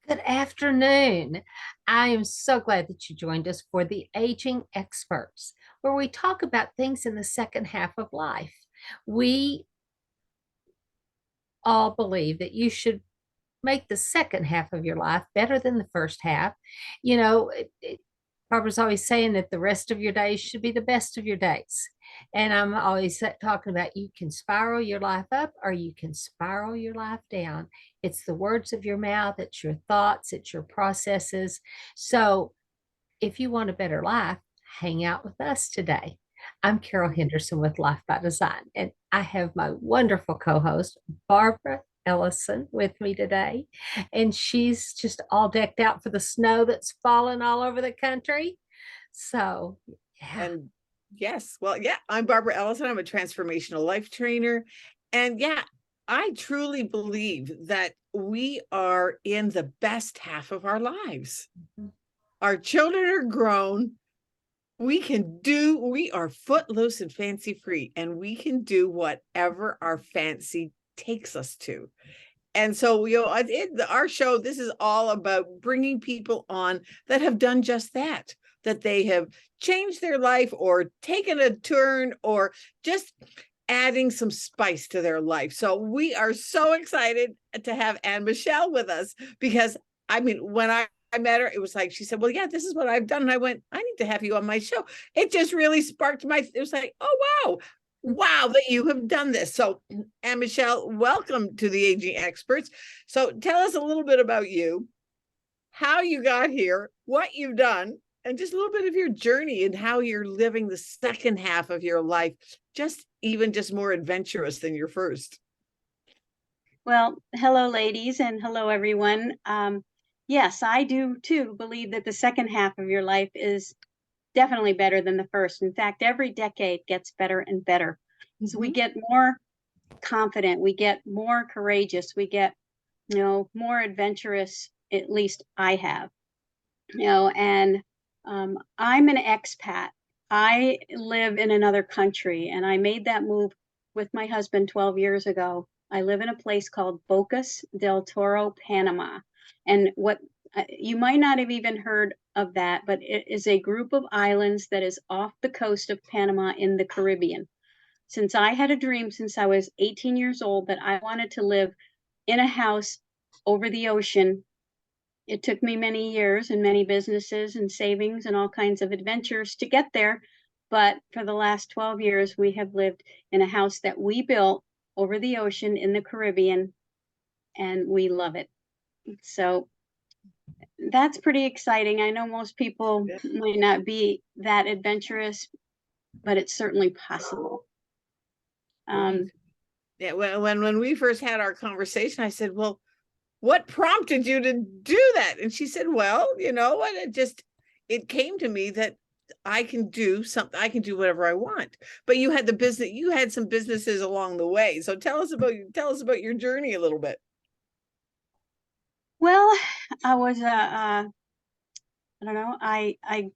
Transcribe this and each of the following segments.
Good afternoon. I am so glad that you joined us for the Aging Experts, where we talk about things in the second half of life. We all believe that you should make the second half of your life better than the first half. You know, Barbara's always saying that the rest of your days should be the best of your days. And I'm always talking about you can spiral your life up or you can spiral your life down. It's the words of your mouth, it's your thoughts, it's your processes. So if you want a better life, hang out with us today. I'm Carol Henderson with Life by Design, and I have my wonderful co host, Barbara Ellison, with me today. And she's just all decked out for the snow that's falling all over the country. So, yeah. And yes, well, yeah, I'm Barbara Ellison. I'm a transformational life trainer. And yeah, I truly believe that we are in the best half of our lives. Our children are grown. We are footloose and fancy free, and we can do whatever our fancy takes us to. And so, our show, this is all about bringing people on that have done just that, that they have changed their life or taken a turn or just adding some spice to their life. So we are so excited to have Anne Michelle with us because, I mean, when I met her, it was like, she said, well, yeah, this is what I've done. And I went, I need to have you on my show. It just really sparked it was like, oh, wow, that you have done this. So, Anne Michelle, welcome to the Aging Experts. So tell us a little bit about you, how you got here, what you've done, and just a little bit of your journey and how you're living the second half of your life, just more adventurous than your first. Well, hello, ladies, and hello, everyone. Yes, I do too believe that the second half of your life is definitely better than the first. In fact, every decade gets better and better. So we get more confident, we get more courageous, we get, more adventurous. At least I have, and I'm an expat. I live in another country, and I made that move with my husband 12 years ago. I live in a place called Bocas del Toro, Panama. And what you might not have even heard of that, but it is a group of islands that is off the coast of Panama in the Caribbean. Since I had a dream since I was 18 years old that I wanted to live in a house over the ocean, it took me many years and many businesses and savings and all kinds of adventures to get there. But for the last 12 years, we have lived in a house that we built over the ocean in the Caribbean, and we love it. So that's pretty exciting. I know most people might not be that adventurous, but it's certainly possible. Yeah, when we first had our conversation, I said, well, what prompted you to do that? And she said, well, you know what, it came to me that I can do something, I can do whatever I want. But you had some businesses along the way. So tell us about your journey a little bit. Well, I was I don't know, I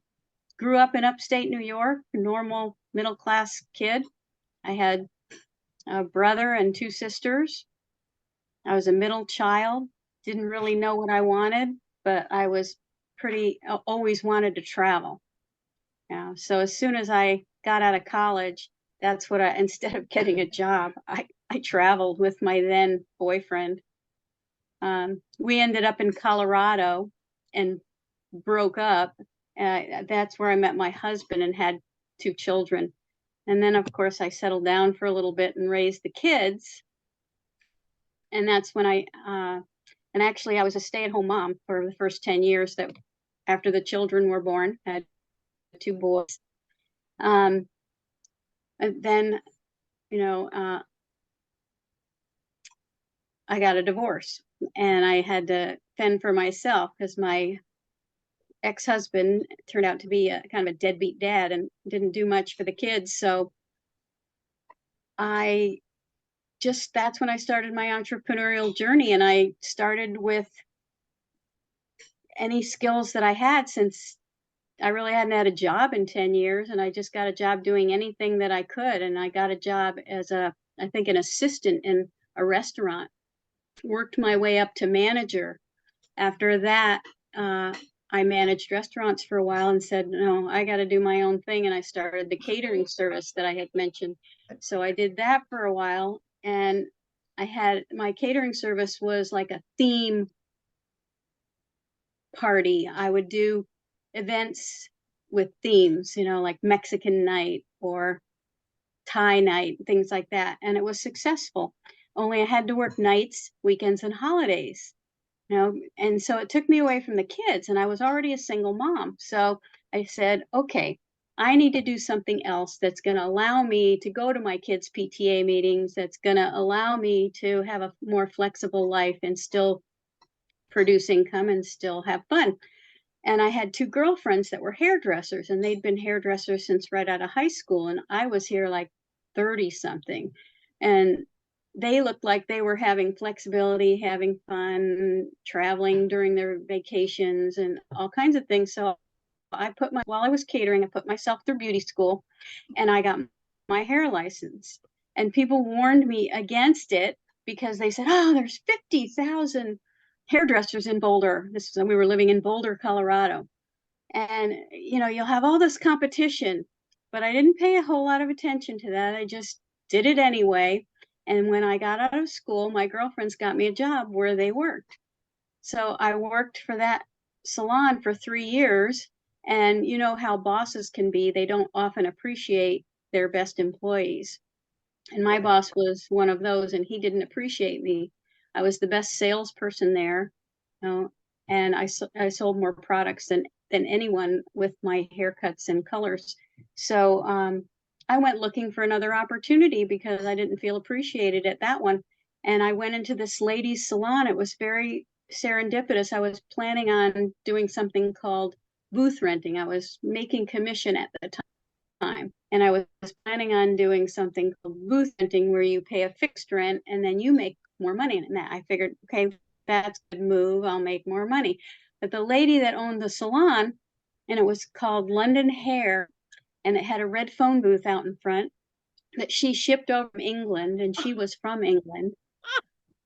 grew up in upstate New York, normal middle class kid. I had a brother and two sisters. I was a middle child, didn't really know what I wanted, but I was always wanted to travel. Yeah. So as soon as I got out of college, that's what instead of getting a job, I traveled with my then boyfriend. We ended up in Colorado and broke up. That's where I met my husband and had two children. And then, of course, I settled down for a little bit and raised the kids. And that's when and actually I was a stay-at-home mom for the first 10 years that after the children were born. I had two boys. And then, I got a divorce and I had to fend for myself because my ex-husband turned out to be a kind of a deadbeat dad and didn't do much for the kids. So that's when I started my entrepreneurial journey, and I started with any skills that I had since I really hadn't had a job in 10 years, and I just got a job doing anything that I could. And I got a job as an assistant in a restaurant, worked my way up to manager after that, I managed restaurants for a while and said, no, I got to do my own thing. And I started the catering service that I had mentioned. So I did that for a while. And I had my catering service was like a theme party. I would do events with themes, like Mexican night or Thai night, things like that. And it was successful. Only I had to work nights, weekends, and holidays. And so it took me away from the kids, and I was already a single mom. So I said, okay, I need to do something else that's going to allow me to go to my kids' PTA meetings, that's going to allow me to have a more flexible life and still produce income and still have fun. And I had two girlfriends that were hairdressers, and they'd been hairdressers since right out of high school. And I was here like 30 something. And they looked like they were having flexibility, having fun, traveling during their vacations and all kinds of things. So while I was catering, I put myself through beauty school and I got my hair license. And people warned me against it because they said, oh, there's 50,000 hairdressers in Boulder. We were living in Boulder, Colorado. And, you'll have all this competition, but I didn't pay a whole lot of attention to that. I just did it anyway. And when I got out of school, my girlfriends got me a job where they worked. So I worked for that salon for 3 years. And you know how bosses can be. They don't often appreciate their best employees. And my boss was one of those, and he didn't appreciate me. I was the best salesperson there. And I sold more products than anyone with my haircuts and colors. So I went looking for another opportunity because I didn't feel appreciated at that one. And I went into this ladies' salon. It was very serendipitous. I was planning on doing something called booth renting. I was making commission at the time. And I was planning on doing something called booth renting where you pay a fixed rent and then you make more money. And I figured, okay, that's a good move. I'll make more money. But the lady that owned the salon, and it was called London Hair, and it had a red phone booth out in front that she shipped over from England, and she was from England.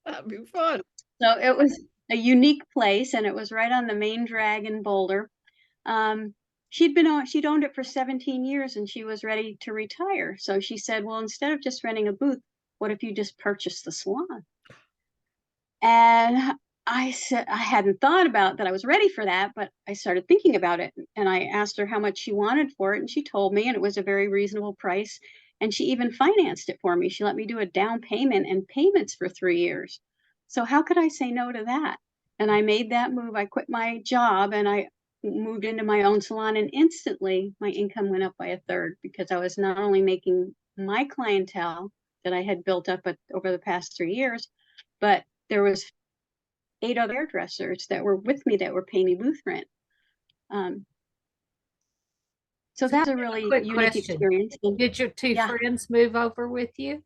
That'd be fun. So it was a unique place, and it was right on the main drag in Boulder. She'd owned it for 17 years, and she was ready to retire. So she said, well, instead of just renting a booth, what if you just purchase the salon? And I said, I hadn't thought about that I was ready for that, but I started thinking about it. And I asked her how much she wanted for it. And she told me, and it was a very reasonable price. And she even financed it for me. She let me do a down payment and payments for 3 years. So how could I say no to that? And I made that move. I quit my job and I moved into my own salon, and instantly my income went up by a third because I was not only making my clientele that I had built up over the past 3 years, but there was 8 other hairdressers that were with me that were paying me booth rent. So that's a really Quick unique question. experience. Did your two friends move over with you?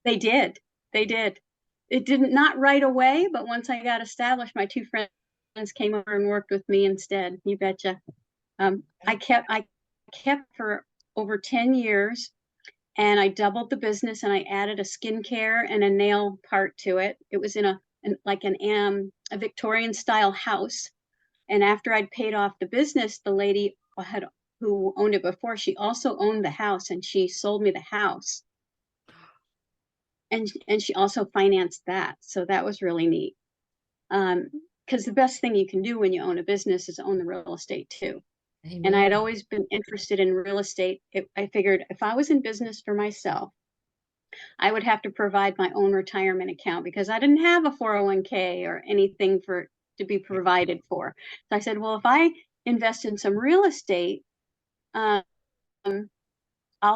They did. It didn't, not right away, but once I got established, my two friends came over and worked with me instead. You betcha. I kept for over 10 years, and I doubled the business, and I added a skincare and a nail part to it. It was in a Victorian style house. And after I'd paid off the business, the lady who owned it before, she also owned the house, and she sold me the house. And she also financed that. So that was really neat. Because the best thing you can do when you own a business is own the real estate too. Amen. And I had always been interested in real estate. I figured if I was in business for myself, I would have to provide my own retirement account because I didn't have a 401k or anything to be provided for. So I said, well, if I invest in some real estate, I'll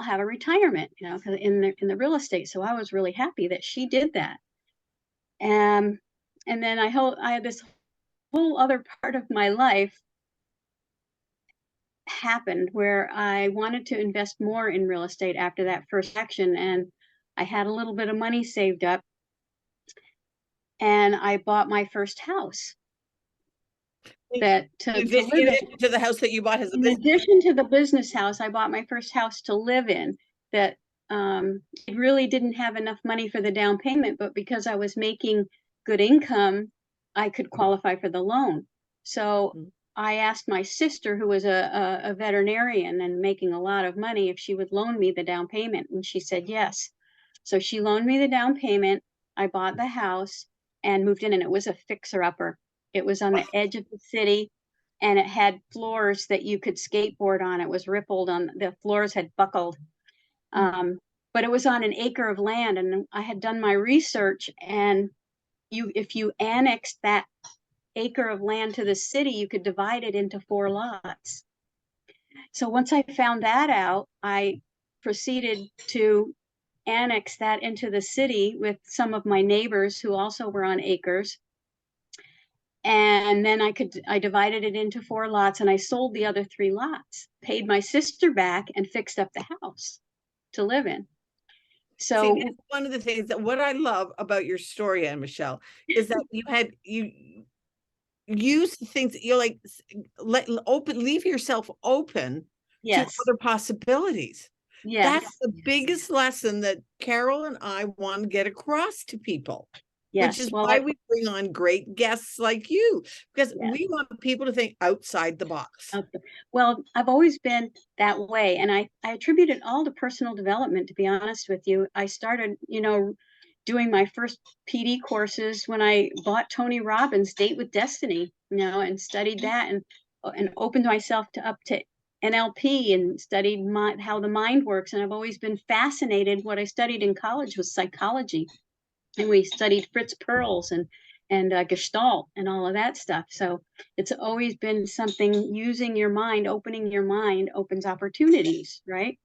have a retirement, in the real estate. So I was really happy that she did that. And then I had this whole other part of my life happened where I wanted to invest more in real estate after that first action. And I had a little bit of money saved up, and I bought my first house. To the house that you bought as a business. In addition to the business house, I bought my first house to live in that it really didn't have enough money for the down payment, but because I was making good income I could qualify for the loan. So I asked my sister, who was a veterinarian and making a lot of money, if she would loan me the down payment. And she said yes. So she loaned me the down payment. I bought the house and moved in, and it was a fixer-upper. It was on the edge of the city, and it had floors that you could skateboard on. It was rippled on, the floors had buckled. But it was on an acre of land, and I had done my research, and if you annexed that acre of land to the city, you could divide it into 4 lots. So once I found that out, I proceeded to annex that into the city with some of my neighbors who also were on acres. And then I divided it into 4 lots, and I sold the other 3 lots, paid my sister back, and fixed up the house to live in. So see, one of the things that what I love about your story, Anne Michelle, is that you use things, you're like, leave yourself open to other possibilities. Yes. That's the biggest lesson that Carol and I want to get across to people. Yes. Which is why we bring on great guests like you, because we want people to think outside the box. Well, I've always been that way. And I attribute it all to personal development, to be honest with you. I started, doing my first PD courses when I bought Tony Robbins' Date with Destiny, and studied that and opened myself up to NLP and studied how the mind works. And I've always been fascinated. What I studied in college was psychology. And we studied Fritz Perls and Gestalt and all of that stuff. So it's always been something, using your mind, opening your mind opens opportunities, right?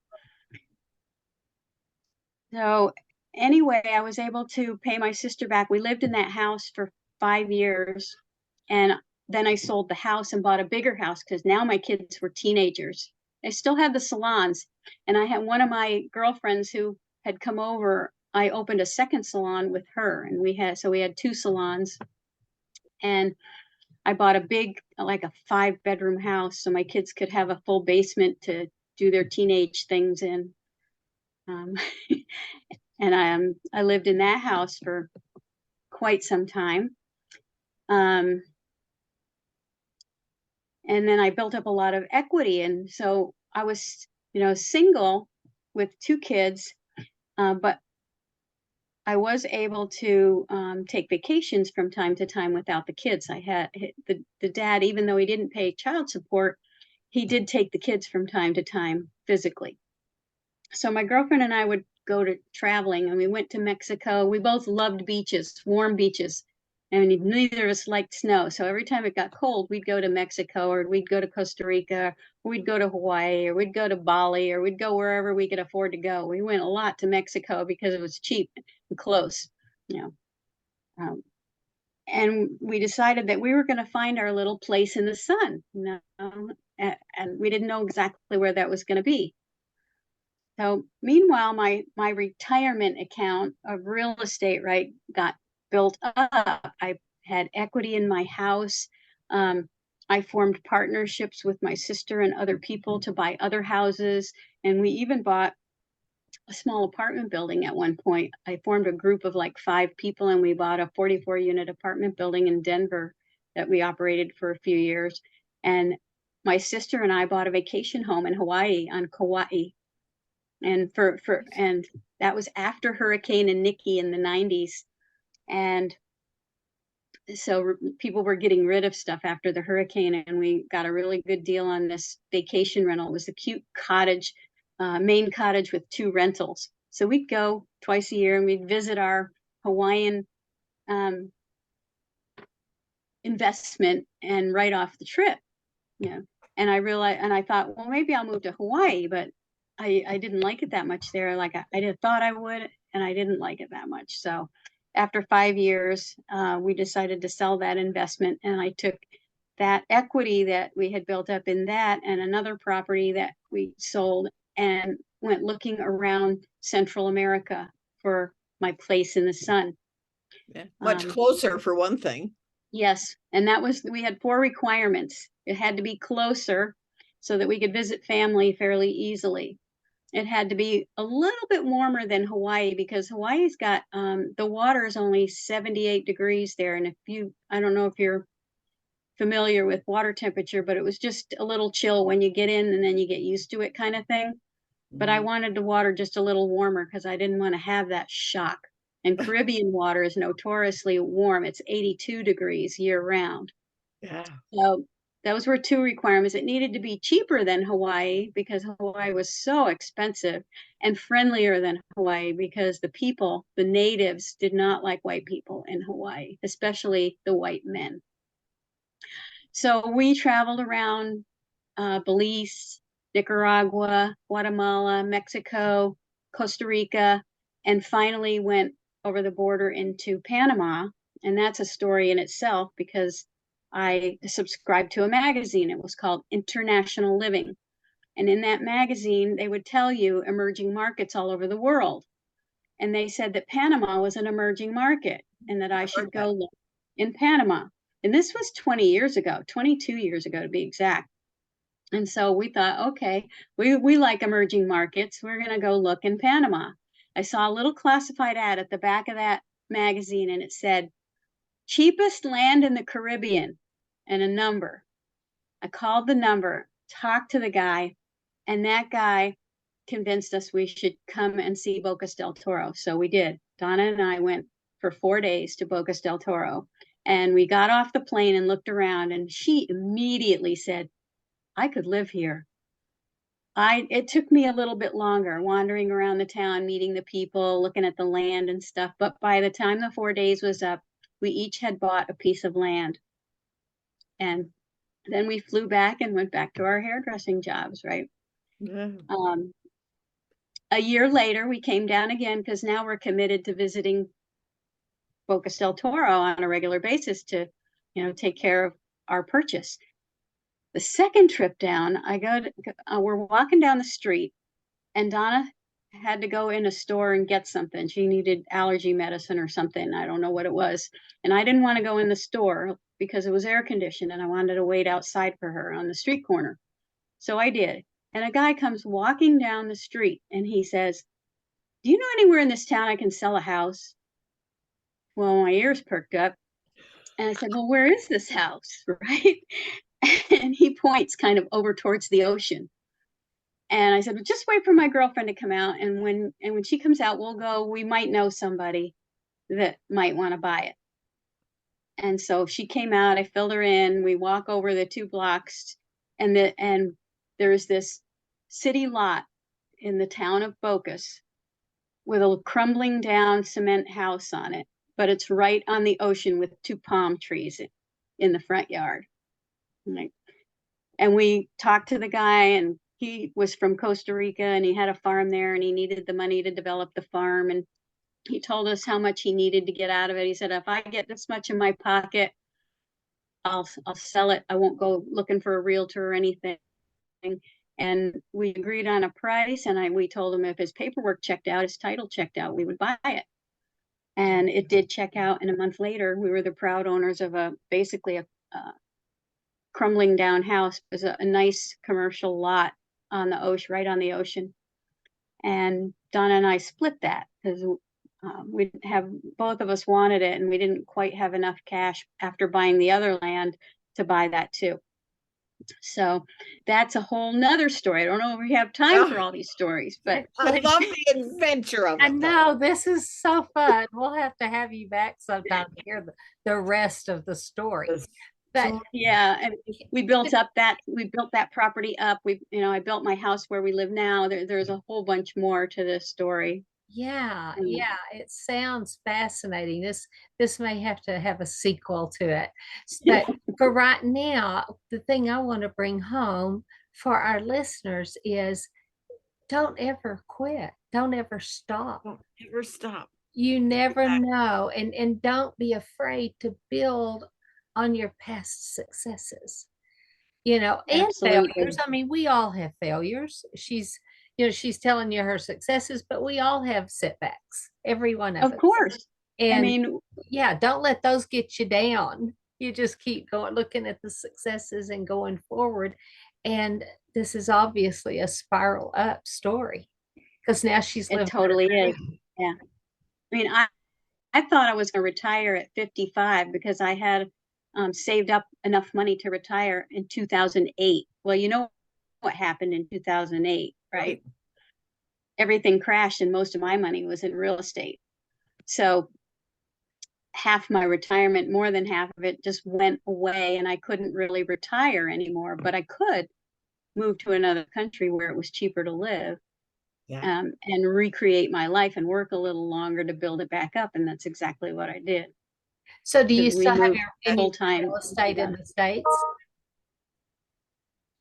So anyway, I was able to pay my sister back. We lived in that house for 5 years. And then I sold the house and bought a bigger house because now my kids were teenagers. I still had the salons. And I had one of my girlfriends who had come over. I opened a second salon with her, and we had 2 salons. And I bought a big, like a 5-bedroom house, so my kids could have a full basement to do their teenage things in. And I lived in that house for quite some time. And then I built up a lot of equity. And so I was, single with 2 kids, but I was able to take vacations from time to time without the kids. I had the dad, even though he didn't pay child support, he did take the kids from time to time physically. So my girlfriend and I would go to traveling, and we went to Mexico. We both loved beaches, warm beaches, and neither of us liked snow. So every time it got cold, we'd go to Mexico, or we'd go to Costa Rica, or we'd go to Hawaii, or we'd go to Bali, or we'd go wherever we could afford to go. We went a lot to Mexico because it was cheap and close, and we decided that we were going to find our little place in the sun, and we didn't know exactly where that was going to be. So meanwhile, my retirement account of real estate, right, got built up. I had equity in my house. I formed partnerships with my sister and other people to buy other houses. And we even bought a small apartment building at one point. I formed a group of like 5 people, and we bought a 44-unit apartment building in Denver that we operated for a few years. And my sister and I bought a vacation home in Hawaii, on Kauai. And and that was after Hurricane Nikki in the 90s. And so people were getting rid of stuff after the hurricane, and we got a really good deal on this vacation rental. It was a cute cottage, main cottage with 2 rentals. So we'd go twice a year, and we'd visit our Hawaiian investment and write off the trip. And I realized, and I thought, well, maybe I'll move to Hawaii, but I didn't like it that much there. Like I thought I would, and I didn't like it that much. So after 5 years, we decided to sell that investment, and I took that equity that we had built up in that and another property that we sold, and went looking around Central America for my place in the sun. Yeah, much closer for one thing. Yes, and we had 4 requirements. It had to be closer so that we could visit family fairly easily. it had to be a little bit warmer than Hawaii, because Hawaii's got the water is only 78 degrees there. And I don't know if you're familiar with water temperature, but it was just a little chill when you get in and then you get used to it kind of thing. But I wanted the water just a little warmer because I didn't want to have that shock. And Caribbean water is notoriously warm. It's 82 degrees year round. Yeah. So those were two requirements. It needed to be cheaper than Hawaii because Hawaii was so expensive, and friendlier than Hawaii because the people, the natives, did not like white people in Hawaii, especially the white men. So we traveled around Belize, Nicaragua, Guatemala, Mexico, Costa Rica, and finally went over the border into Panama. And that's a story in itself because I subscribed to a magazine. It was called International Living. And in that magazine, they would tell you emerging markets all over the world. And they said that Panama was an emerging market and that I should go look in Panama. And this was 20 years ago, 22 years ago to be exact. And so we thought, okay, we like emerging markets. We're going to go look in Panama. I saw a little classified ad at the back of that magazine, and it said, cheapest land in the Caribbean, and a number. I called the number, talked to the guy, and that guy convinced us we should come and see Bocas del Toro. So we did. Donna and I went for 4 days to Bocas del Toro, and we got off the plane and looked around, and she immediately said, I could live here. It took me a little bit longer wandering around the town, meeting the people, looking at the land and stuff. But by the time the 4 days was up, we each had bought a piece of land. And then we flew back and went back to our hairdressing jobs, right? Yeah. A year later, we came down again because now we're committed to visiting Bocas del Toro on a regular basis to, take care of our purchase. The second trip down, we're walking down the street, and Donna had to go in a store and get something. She needed allergy medicine or something. I don't know what it was. And I didn't want to go in the store because it was air conditioned, and I wanted to wait outside for her on the street corner. So I did. And a guy comes walking down the street, and he says, do you know anywhere in this town I can sell a house? Well, my ears perked up. And I said, well, where is this house? Right? And he points kind of over towards the ocean. And I said, well, just wait for my girlfriend to come out. And when she comes out, we'll go. We might know somebody that might want to buy it. And so she came out. I filled her in. We walk over the 2 blocks, and there's this city lot in the town of Bocas with a crumbling down cement house on it. But it's right on the ocean with 2 palm trees in the front yard. And we talked to the guy, and he was from Costa Rica, and he had a farm there, and he needed the money to develop the farm. And he told us how much he needed to get out of it. He said, if I get this much in my pocket, I'll sell it. I won't go looking for a realtor or anything. And we agreed on a price, and we told him if his paperwork checked out, his title checked out, we would buy it. And it did check out. And a month later, we were the proud owners of basically a crumbling down house. It was a nice commercial lot on the ocean, right on the ocean. And Donna and I split that because we have, both of us wanted it, and we didn't quite have enough cash after buying the other land to buy that too. So that's a whole nother story. I don't know if we have time for all these stories, but I love the adventure of it. I know, this is so fun. We'll have to have you back sometime to hear the rest of the story. But yeah, and we built that property up. I built my house where we live now. There's a whole bunch more to this story. Yeah, it sounds fascinating. This may have to have a sequel to it. But for right now, the thing I want to bring home for our listeners is don't ever quit. Don't ever stop. Don't ever stop. You never know. And don't be afraid to build on your past successes. And Absolutely. failures. I mean, we all have failures. She's telling you her successes, but we all have setbacks, every one of us. Of course. And don't let those get you down. You just keep going, looking at the successes and going forward. And this is obviously a spiral up story. because now she's It living. totally is. Yeah. I mean, I thought I was going to retire at 55 because I had saved up enough money to retire in 2008. Well, you know what happened in 2008, right? Everything crashed and most of my money was in real estate. So half my retirement, more than half of it, just went away, and I couldn't really retire anymore, but I could move to another country where it was cheaper to live. Yeah. And recreate my life and work a little longer to build it back up. And that's exactly what I did. So do you Because we still have moved any full-time. real estate in the States?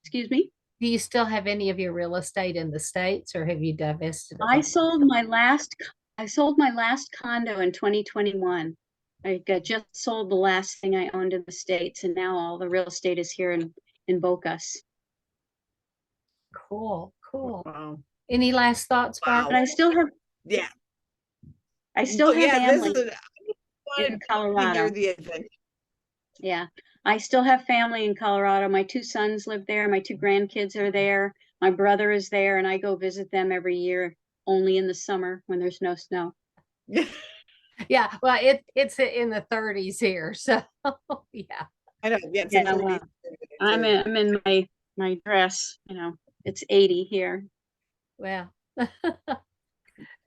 Excuse me? Do you still have any of your real estate in the States, or have you divested of I all? sold my last condo in 2021. I just sold the last thing I owned in the States, and now all the real estate is here in Bocas. Cool, cool. Wow. Any last thoughts, Barbara? But I still have Yeah. family This is in Colorado. hear the adventure. Yeah, I still have family in Colorado. My 2 sons live there. My 2 grandkids are there. My brother is there, and I go visit them every year, only in the summer when there's no snow. Yeah, well, it's in the 30s here, so yeah. I know. Yeah, Yeah, well, I'm in my dress. You know, it's 80 here. Well,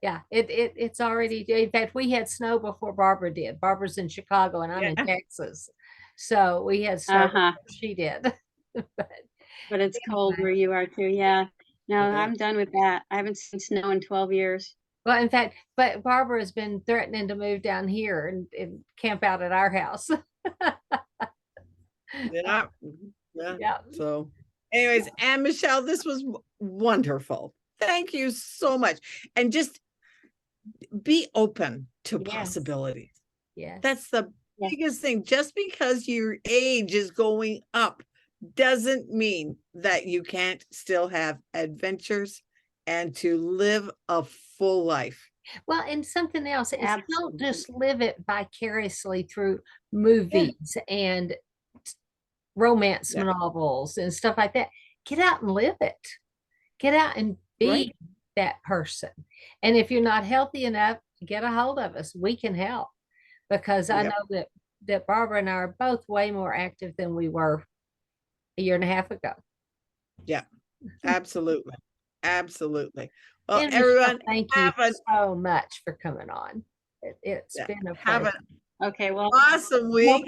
yeah, it's already. In fact, we had snow before Barbara did. Barbara's in Chicago, and I'm in Texas, so we had snow before she did. But it's cold where you are too. Yeah. No, I'm done with that. I haven't seen snow in 12 years. Well, in fact, but Barbara has been threatening to move down here and camp out at our house. Yeah. Yeah. So, anyways, and Michelle, this was wonderful. Thank you so much. And just be open to possibilities. Yeah. That's the biggest thing. Just because your age is going up doesn't mean that you can't still have adventures and to live a full life. Well, and something else is don't just live it vicariously through movies and romance novels and stuff like that. Get out and live it. Get out and be that person. And if you're not healthy enough, get a hold of us. We can help, because I know that Barbara and I are both way more active than we were a year and a half ago. Yeah, absolutely. Absolutely. Well, And everyone, Michelle, thank you so much for coming on. It's been a pleasure. Okay, well, awesome week.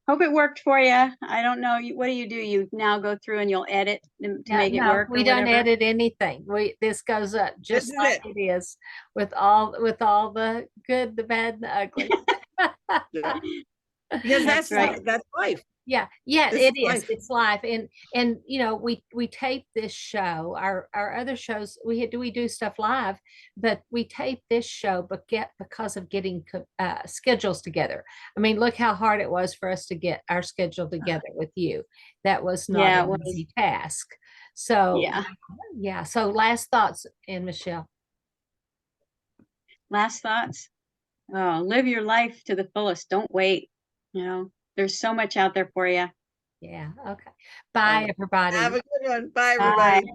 Hope it worked for you. I don't know. What do? You now go through and you'll edit to make it work? We don't edit anything. This goes up just like it is, with all the good, the bad, and the ugly. Because that's right. That's life. Yeah, it is. Life. It's life. And you know, we tape this show. Our other shows, we do stuff live, but we tape this show because of getting schedules together. I mean, look how hard it was for us to get our schedule together with you. That was not an easy task. So so last thoughts, and Michelle. Last thoughts. Oh, live your life to the fullest. Don't wait. You know, there's so much out there for you. Yeah. Okay. Bye, everybody. Have a good one. Bye, everybody. Bye.